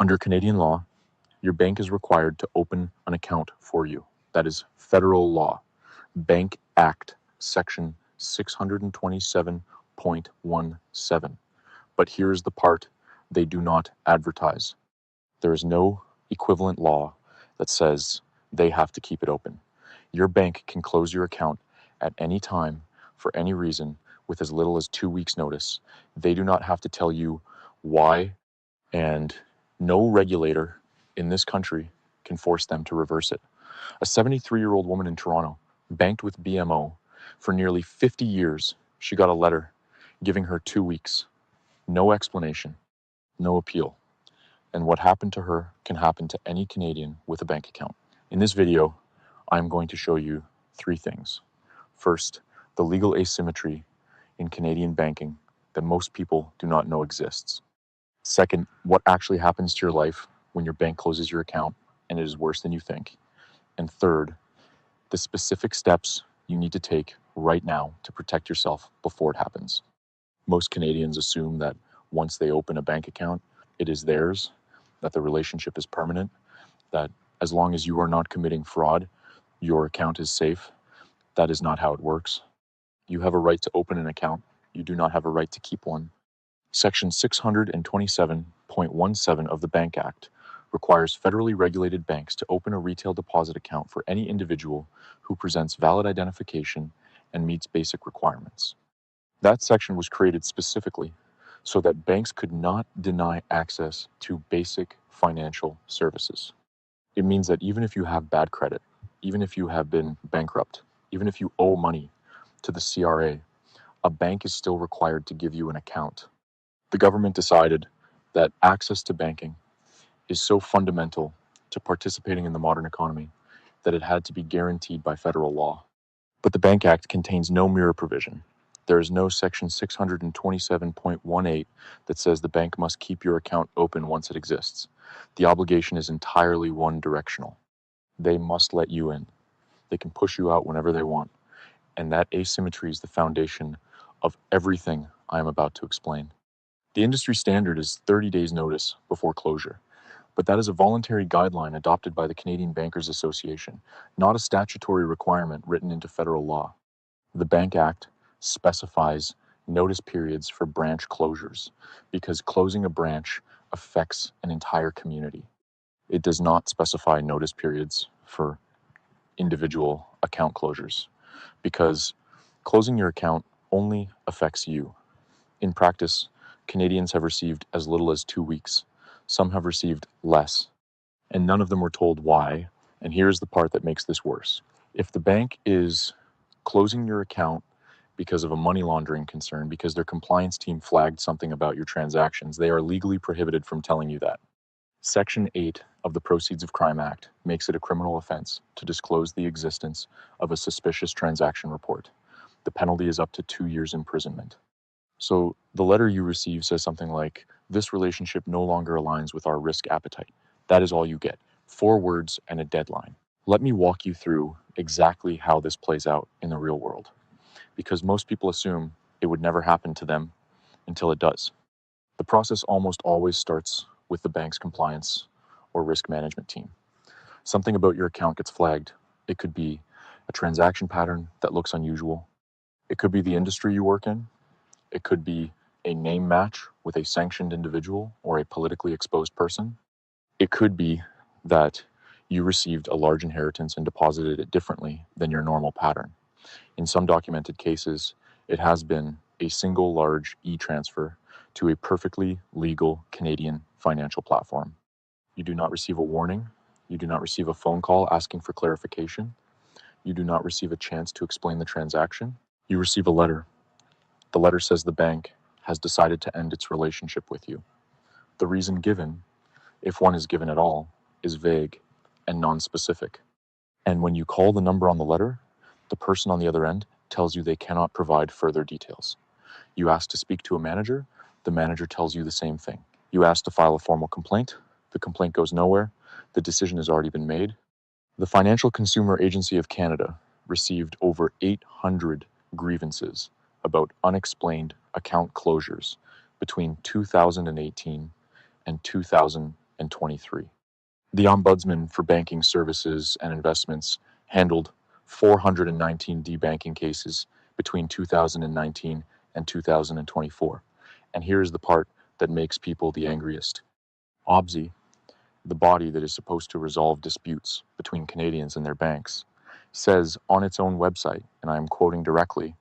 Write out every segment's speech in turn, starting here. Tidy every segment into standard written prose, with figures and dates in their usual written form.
Under Canadian law, your bank is required to open an account for you. That is federal law. Bank Act, Section 627.17. But here's the part they do not advertise. There is no equivalent law that says they have to keep it open. Your bank can close your account at any time for any reason with as little as 2 weeks' notice. They do not have to tell you why, and no regulator in this country can force them to reverse it. A 73-year-old woman in Toronto banked with BMO for nearly 50 years. She got a letter giving her 2 weeks. No explanation, no appeal. And what happened to her can happen to any Canadian with a bank account. In this video, I'm going to show you 3 things. First, the legal asymmetry in Canadian banking that most people do not know exists. Second, what actually happens to your life when your bank closes your account and it is worse than you think. And third, the specific steps you need to take right now to protect yourself before it happens. Most Canadians assume that once they open a bank account, it is theirs, that the relationship is permanent, that as long as you are not committing fraud, your account is safe. That is not how it works. You have a right to open an account. You do not have a right to keep one. Section 627.17 of the Bank Act requires federally regulated banks to open a retail deposit account for any individual who presents valid identification and meets basic requirements. That section was created specifically so that banks could not deny access to basic financial services. It means that even if you have bad credit, even if you have been bankrupt, even if you owe money to the CRA, a bank is still required to give you an account. The government decided that access to banking is so fundamental to participating in the modern economy that it had to be guaranteed by federal law. But the Bank Act contains no mirror provision. There is no Section 627.18 that says the bank must keep your account open once it exists. The obligation is entirely one-directional. They must let you in. They can push you out whenever they want. And that asymmetry is the foundation of everything I am about to explain. The industry standard is 30 days notice before closure, but that is a voluntary guideline adopted by the Canadian Bankers Association, not a statutory requirement written into federal law. The Bank Act specifies notice periods for branch closures because closing a branch affects an entire community. It does not specify notice periods for individual account closures because closing your account only affects you. In practice, Canadians have received as little as 2 weeks. Some have received less, and none of them were told why. And here's the part that makes this worse. If the bank is closing your account because of a money laundering concern, because their compliance team flagged something about your transactions, they are legally prohibited from telling you that. Section 8 of the Proceeds of Crime Act makes it a criminal offense to disclose the existence of a suspicious transaction report. The penalty is up to 2 years imprisonment. So the letter you receive says something like, "This relationship no longer aligns with our risk appetite." That is all you get. 4 words and a deadline. Let me walk you through exactly how this plays out in the real world, because most people assume it would never happen to them until it does. The process almost always starts with the bank's compliance or risk management team. Something about your account gets flagged. It could be a transaction pattern that looks unusual. It could be the industry you work in. It could be a name match with a sanctioned individual or a politically exposed person. It could be that you received a large inheritance and deposited it differently than your normal pattern. In some documented cases, it has been a single large e-transfer to a perfectly legal Canadian financial platform. You do not receive a warning. You do not receive a phone call asking for clarification. You do not receive a chance to explain the transaction. You receive a letter. The letter says the bank has decided to end its relationship with you. The reason given, if one is given at all, is vague and non-specific. And when you call the number on the letter, the person on the other end tells you they cannot provide further details. You ask to speak to a manager, the manager tells you the same thing. You ask to file a formal complaint, the complaint goes nowhere, the decision has already been made. The Financial Consumer Agency of Canada received over 800 grievances about unexplained account closures between 2018 and 2020. and 23. The Ombudsman for Banking Services and Investments handled 419 debanking cases between 2019 and 2024. And here's the part that makes people the angriest. OBSI, the body that is supposed to resolve disputes between Canadians and their banks, says on its own website, and I am quoting directly,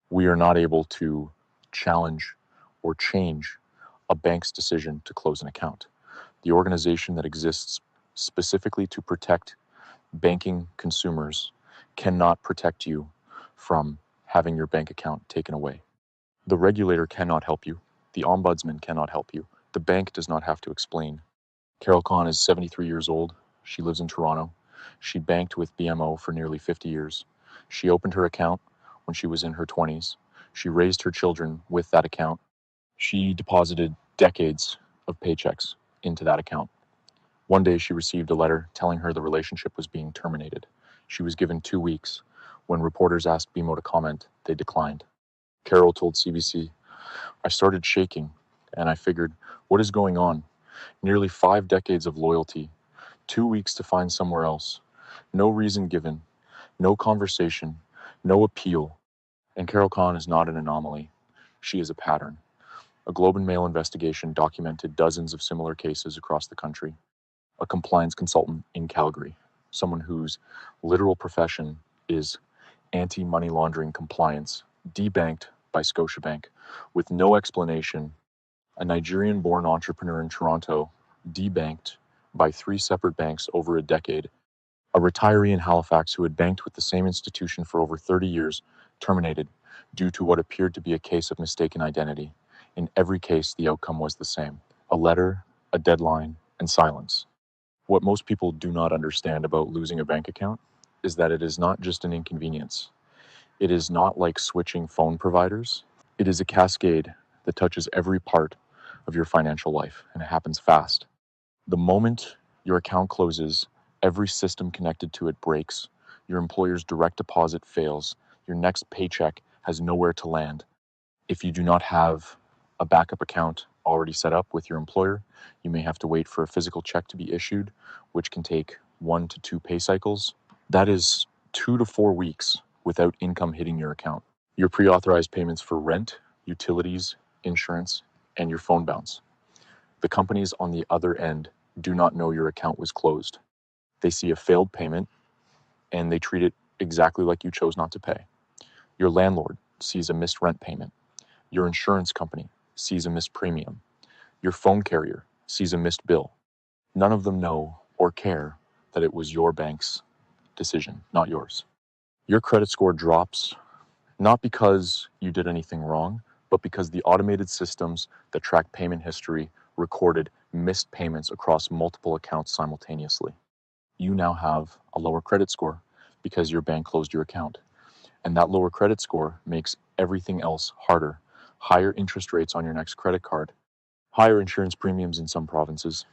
"We are not able to challenge or change a bank's decision to close an account." The organization that exists specifically to protect banking consumers cannot protect you from having your bank account taken away. The regulator cannot help you. The ombudsman cannot help you. The bank does not have to explain. Carol Khan is 73 years old. She lives in Toronto. She banked with BMO for nearly 50 years. She opened her account when she was in her 20s. She raised her children with that account. She deposited decades of paychecks into that account. One day she received a letter telling her the relationship was being terminated. She was given 2 weeks. When reporters asked BMO to comment, they declined. Carol told CBC, "I started shaking and I figured, what is going on? Nearly 5 decades of loyalty, 2 weeks to find somewhere else. No reason given, no conversation, no appeal." And Carol Khan is not an anomaly. She is a pattern. A Globe and Mail investigation documented dozens of similar cases across the country. A compliance consultant in Calgary, someone whose literal profession is anti-money laundering compliance, debanked by Scotiabank with no explanation. A Nigerian-born entrepreneur in Toronto, debanked by 3 separate banks over a decade. A retiree in Halifax who had banked with the same institution for over 30 years, terminated due to what appeared to be a case of mistaken identity. In every case, the outcome was the same: a letter, a deadline, and silence. What most people do not understand about losing a bank account is that it is not just an inconvenience. It is not like switching phone providers. It is a cascade that touches every part of your financial life, and it happens fast. The moment your account closes, every system connected to it breaks. Your employer's direct deposit fails. Your next paycheck has nowhere to land. If you do not have a backup account already set up with your employer, you may have to wait for a physical check to be issued, which can take 1 to 2 pay cycles. That is 2 to 4 weeks without income hitting your account. Your pre-authorized payments for rent, utilities, insurance, and your phone bounce. The companies on the other end do not know your account was closed. They see a failed payment and they treat it exactly like you chose not to pay. Your landlord sees a missed rent payment. Your insurance company sees a missed premium. Your phone carrier sees a missed bill. None of them know or care that it was your bank's decision, not yours. Your credit score drops not because you did anything wrong, but because the automated systems that track payment history recorded missed payments across multiple accounts simultaneously. You now have a lower credit score because your bank closed your account. And that lower credit score makes everything else harder. Higher interest rates on your next credit card, higher insurance premiums in some provinces,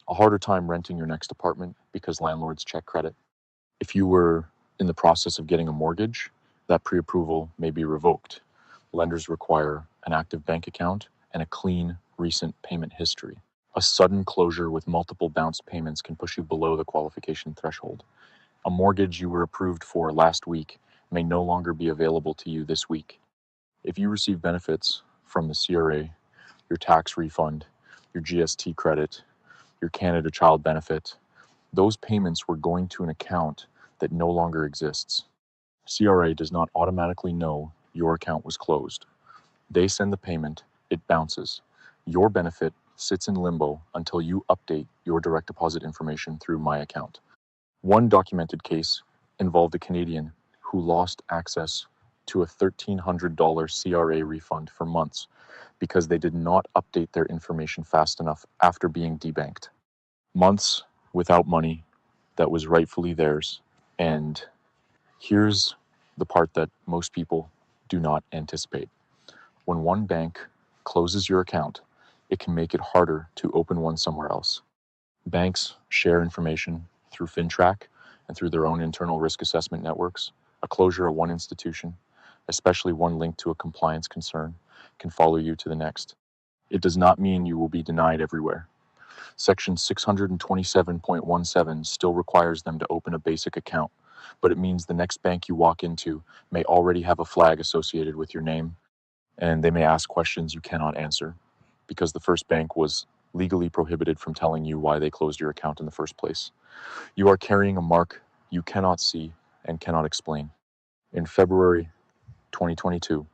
a harder time renting your next apartment because landlords check credit. If you were in the process of getting a mortgage, that pre-approval may be revoked. Lenders require an active bank account and a clean, recent payment history. A sudden closure with multiple bounced payments can push you below the qualification threshold. A mortgage you were approved for last week may no longer be available to you this week. If you receive benefits from the CRA, your tax refund, your GST credit, your Canada Child Benefit, those payments were going to an account that no longer exists. CRA does not automatically know your account was closed. They send the payment, it bounces. Your benefit sits in limbo until you update your direct deposit information through My Account. One documented case involved a Canadian who lost access to a $1,300 CRA refund for months because they did not update their information fast enough after being debanked. Months without money that was rightfully theirs. And here's the part that most people do not anticipate. When one bank closes your account, it can make it harder to open one somewhere else. Banks share information through FinTrack and through their own internal risk assessment networks. A closure of one institution, especially one linked to a compliance concern, can follow you to the next. It does not mean you will be denied everywhere. Section 627.17 still requires them to open a basic account, but it means the next bank you walk into may already have a flag associated with your name, and they may ask questions you cannot answer, because the first bank was legally prohibited from telling you why they closed your account in the first place. You are carrying a mark you cannot see and cannot explain. In February 2022,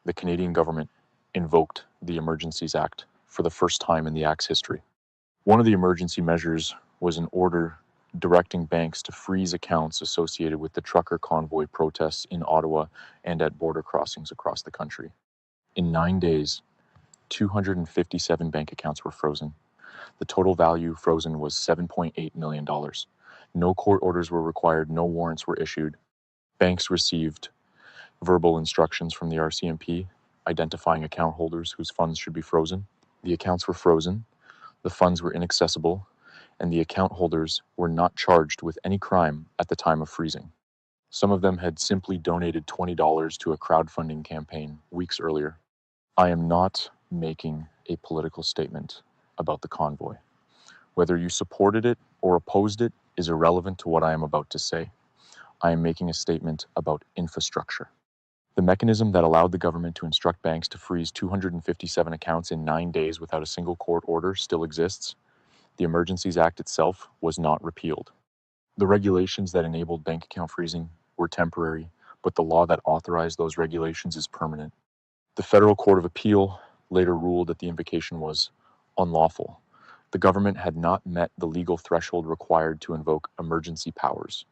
the Canadian government invoked the Emergencies Act for the first time in the Act's history. One of the emergency measures was an order directing banks to freeze accounts associated with the trucker convoy protests in Ottawa and at border crossings across the country. In 9 days, 257 bank accounts were frozen. The total value frozen was $7.8 million. No court orders were required, no warrants were issued. Banks received verbal instructions from the RCMP identifying account holders whose funds should be frozen. The accounts were frozen, the funds were inaccessible, and the account holders were not charged with any crime at the time of freezing. Some of them had simply donated $20 to a crowdfunding campaign weeks earlier. I am not making a political statement about the convoy. Whether you supported it or opposed it is irrelevant to what I am about to say. I am making a statement about infrastructure. The mechanism that allowed the government to instruct banks to freeze 257 accounts in 9 days without a single court order still exists. The Emergencies Act itself was not repealed. The regulations that enabled bank account freezing were temporary, but the law that authorized those regulations is permanent. The Federal Court of Appeal later ruled that the invocation was unlawful. The government had not met the legal threshold required to invoke emergency powers.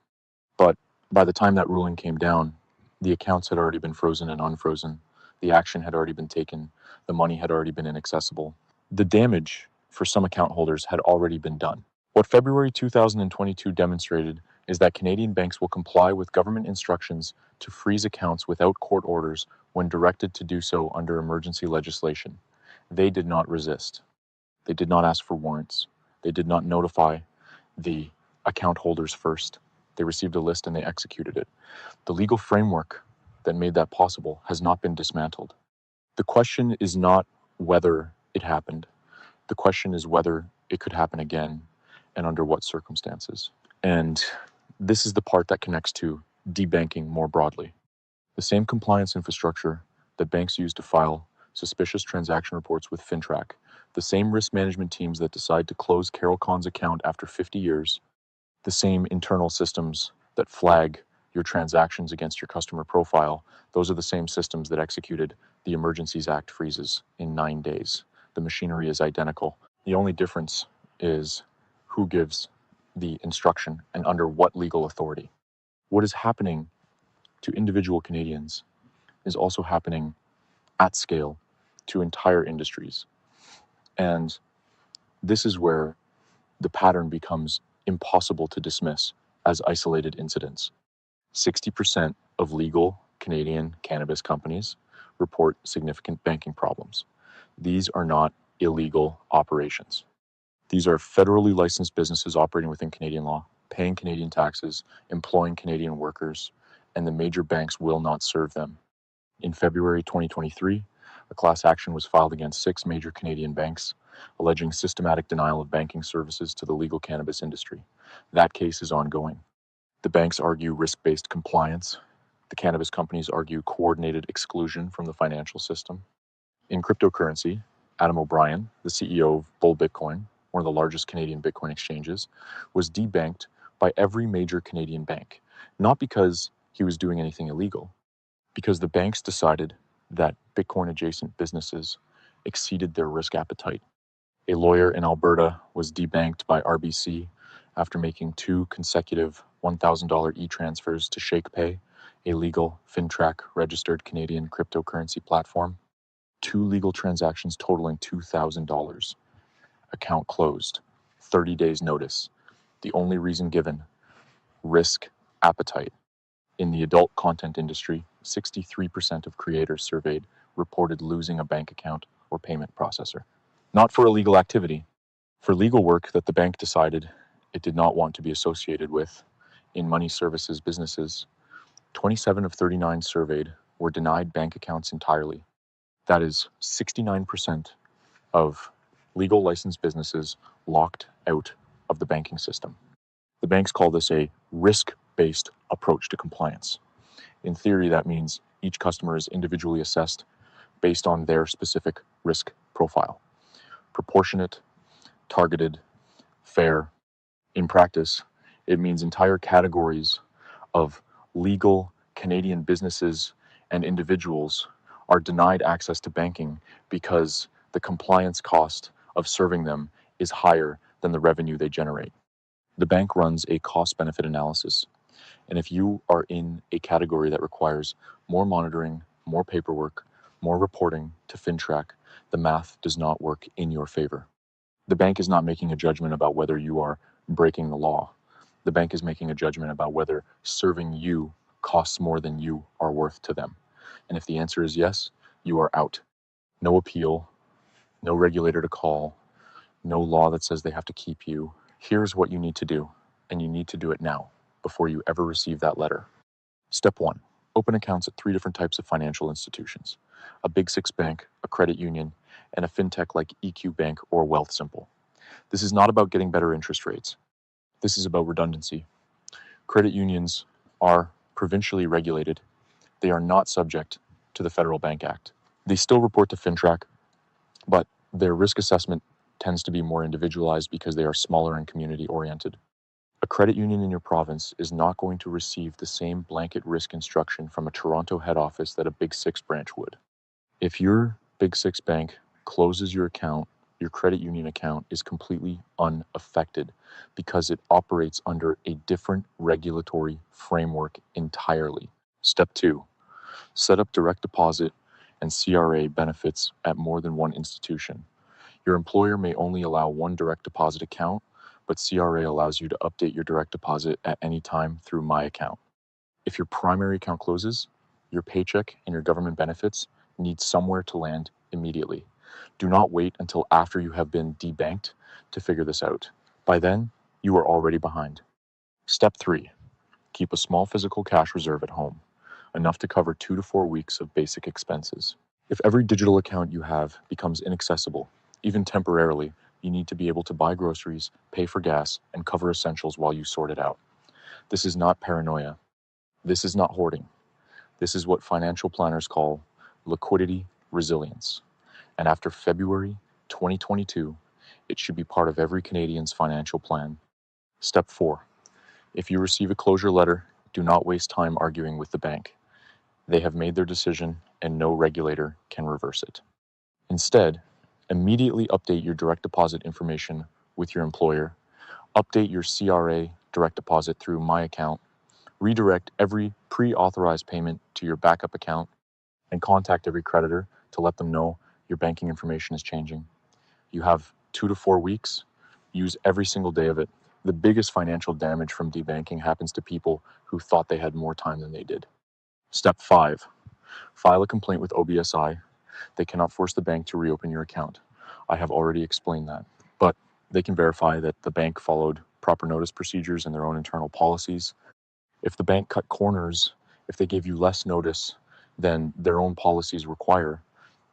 But by the time that ruling came down, the accounts had already been frozen and unfrozen. The action had already been taken. The money had already been inaccessible. The damage for some account holders had already been done. What February 2022 demonstrated is that Canadian banks will comply with government instructions to freeze accounts without court orders when directed to do so under emergency legislation. They did not resist. They did not ask for warrants. They did not notify the account holders first. They received a list and they executed it. The legal framework that made that possible has not been dismantled. The question is not whether it happened. The question is whether it could happen again and under what circumstances. And this is the part that connects to debanking more broadly. The same compliance infrastructure that banks use to file suspicious transaction reports with FinTrack, the same risk management teams that decide to close Carol Khan's account after 50 years, the same internal systems that flag your transactions against your customer profile, those are the same systems that executed the Emergencies Act freezes in 9 days. The machinery is identical. The only difference is who gives the instruction and under what legal authority. What is happening to individual Canadians is also happening at scale to entire industries. And this is where the pattern becomes impossible to dismiss as isolated incidents. 60% of legal Canadian cannabis companies report significant banking problems. These are not illegal operations. These are federally licensed businesses operating within Canadian law, paying Canadian taxes, employing Canadian workers, and the major banks will not serve them. In February 2023, a class action was filed against 6 major Canadian banks, alleging systematic denial of banking services to the legal cannabis industry. That case is ongoing. The banks argue risk-based compliance. The cannabis companies argue coordinated exclusion from the financial system. In cryptocurrency, Adam O'Brien, the CEO of Bull Bitcoin, one of the largest Canadian Bitcoin exchanges, was debanked by every major Canadian bank, not because he was doing anything illegal, because the banks decided that Bitcoin-adjacent businesses exceeded their risk appetite. A lawyer in Alberta was debanked by RBC after making 2 consecutive $1,000 e-transfers to ShakePay, a legal FinTrack registered Canadian cryptocurrency platform. 2 legal transactions totaling $2,000. Account closed. 30 days notice. The only reason given, risk appetite. In the adult content industry, 63% of creators surveyed reported losing a bank account or payment processor. Not for illegal activity, for legal work that the bank decided it did not want to be associated with. In money services businesses, 27 of 39 surveyed were denied bank accounts entirely. That is 69% of legal licensed businesses locked out of the banking system. The banks call this a risk-based approach to compliance. In theory, that means each customer is individually assessed based on their specific risk profile. Proportionate, targeted, fair. In practice, it means entire categories of legal Canadian businesses and individuals are denied access to banking because the compliance cost of serving them is higher than the revenue they generate. The bank runs a cost benefit analysis, and if you are in a category that requires more monitoring, more paperwork, more reporting to FinTrack, the math does not work in your favor. The bank is not making a judgment about whether you are breaking the law. The bank is making a judgment about whether serving you costs more than you are worth to them. And if the answer is yes, you are out. No appeal, no regulator to call, no law that says they have to keep you. Here's what you need to do, and you need to do it now before you ever receive that letter. Step 1. Open accounts at 3 different types of financial institutions: a Big Six bank, a credit union, and a fintech like EQ Bank or Wealthsimple. This is not about getting better interest rates. This is about redundancy. Credit unions are provincially regulated. They are not subject to the Federal Bank Act. They still report to FinTrack, but their risk assessment tends to be more individualized because they are smaller and community oriented. A credit union in your province is not going to receive the same blanket risk instruction from a Toronto head office that a Big Six branch would. If your Big Six bank closes your account, your credit union account is completely unaffected because it operates under a different regulatory framework entirely. Step 2. Set up direct deposit and CRA benefits at more than one institution. Your employer may only allow one direct deposit account, but CRA allows you to update your direct deposit at any time through My Account. If your primary account closes, your paycheck and your government benefits need somewhere to land immediately. Do not wait until after you have been debanked to figure this out. By then, you are already behind. Step 3. Keep a small physical cash reserve at home, enough to cover 2 to 4 weeks of basic expenses. If every digital account you have becomes inaccessible, even temporarily, you need to be able to buy groceries, pay for gas, and cover essentials while you sort it out. This is not paranoia. This is not hoarding. This is what financial planners call liquidity resilience. And after February 2022, it should be part of every Canadian's financial plan. Step 4. If you receive a closure letter, do not waste time arguing with the bank. They have made their decision and no regulator can reverse it. Instead, immediately update your direct deposit information with your employer, update your CRA direct deposit through My Account, redirect every pre-authorized payment to your backup account, and contact every creditor to let them know your banking information is changing. You have 2 to 4 weeks. Use every single day of it. The biggest financial damage from debanking happens to people who thought they had more time than they did. Step 5. File a complaint with OBSI. They cannot force the bank to reopen your account. I have already explained that. But they can verify that the bank followed proper notice procedures and their own internal policies. If the bank cut corners, if they gave you less notice than their own policies require,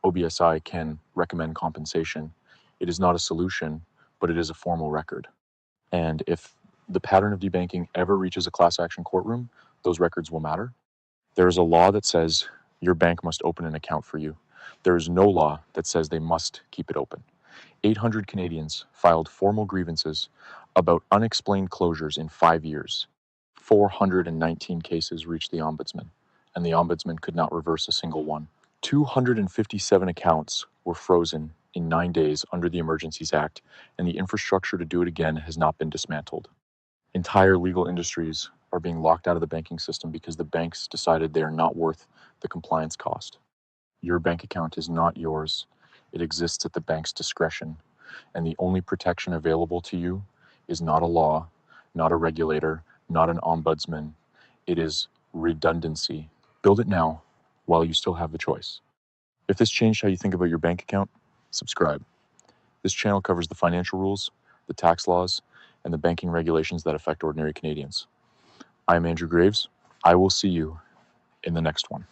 OBSI can recommend compensation. It is not a solution, but it is a formal record. And if the pattern of debanking ever reaches a class action courtroom, those records will matter. There is a law that says your bank must open an account for you. There is no law that says they must keep it open. 800 Canadians filed formal grievances about unexplained closures in 5 years. 419 cases reached the Ombudsman, and the Ombudsman could not reverse a single one. 257 accounts were frozen in 9 days under the Emergencies Act, and the infrastructure to do it again has not been dismantled. Entire legal industries are being locked out of the banking system because the banks decided they are not worth the compliance cost. Your bank account is not yours. It exists at the bank's discretion, and the only protection available to you is not a law, not a regulator, not an ombudsman. It is redundancy. Build it now while you still have the choice. If this changed how you think about your bank account, subscribe. This channel covers the financial rules, the tax laws, and the banking regulations that affect ordinary Canadians. I am Andrew Graves. I will see you in the next one.